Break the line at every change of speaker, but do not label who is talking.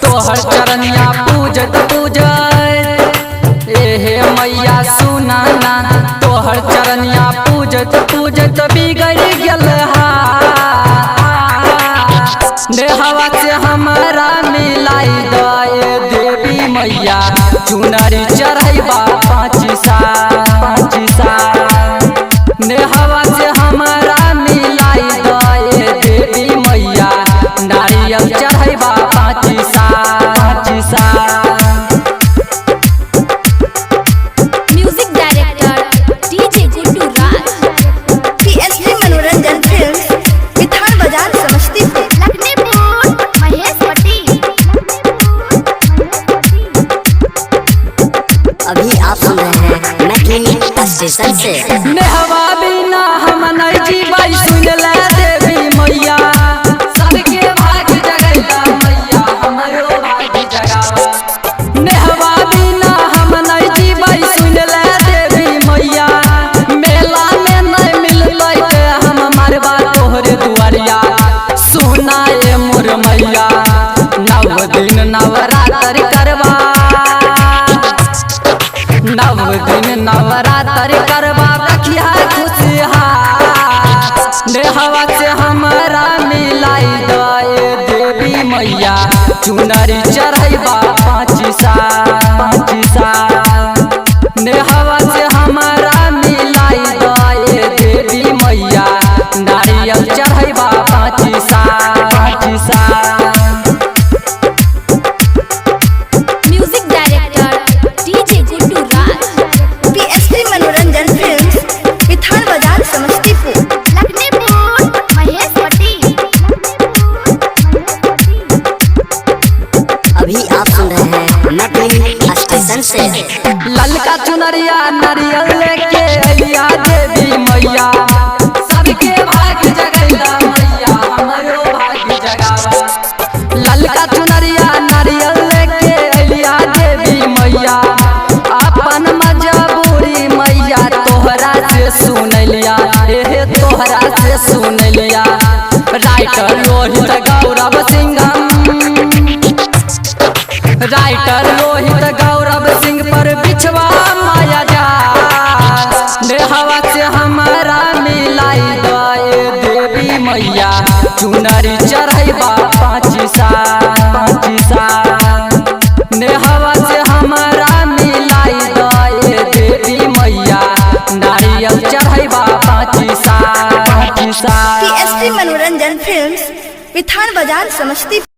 तोहर चरनिया पूजत पूजत एहे मैया सुना ना, तोहर चरनिया पूजत पूजत बिगड़ गेल देहवा से हमारा मिलाई दे देवी मैया, चुनरी चढ़ैबा पाँच सा नेहवा से हमारा मिलाई दे देवी मैया, नारियल चढ़ैबा पाँच सा।
म्यूजिक डायरेक्टर डीजे गुड्डू राज,
पीएसडी मनोरंजन फिल्म्स, विधान बाजार समस्तीपुर,
लखनपुर महेशवटी।
अभी आप सुन रहे हैं मैथिली स्टेशन से।
नेहवा बिना हम नहीं जीवाई, सुन ले देवी मैया, सबके भाग जगैला मैया, हमरो भाग जगावा। नेहवा बिना हम नहीं जीवाई, सुन ले देवी मैया, मेला में नहीं मिललै ते हम मरबा तोहरे दुआरिया, सुनाए मोर मैया, नव दिन नवरात्र करबा, नव दिन नवरात्र करबा, रखिया खुशहाल देहवा से हमारा मिलाई दे देवी मैया, चुनरी चढ़ैबा पाँच सा नेहवा से हमारा मिलाई दे देवी मैया, नारियल चढ़ैबा पाँच सा।
म्यूजिक डायरेक्टर डीजे गुड्डू राज,
पीएसडी मनोरंजन फिल्म्स, विधान बाजार समस्तीपुर।
लखनपुर महेशवटी।
अभी आप सुन रहे हैं मैथिली स्टेशन से।
ललका चुनरिया नारियल लेके अइया देवी मैया, सबके भाग जगैला मैया, हमरो भाग जगावा। ललका चुनरिया नारियल लेके अइया देवी मैया, अपन मजबूरी मैया तोहरा से सुनलिया, एहे तोहरा से सुनलिया। राइटर रोहित गौरव सिंघम, राइटर रोहित गौरव सिंह पर बिछवा माया जा, देहवा से हमारा मिलाई दे देवी मैया, चुनरी चढ़ैबा पाँच सा नेहवा से हमारा मिलाई दे देवी मैया, नारियल चढ़ैबा पाँच सा।
पीएसडी मनोरंजन फिल्म्स, विधान बाजार समस्तीपुर।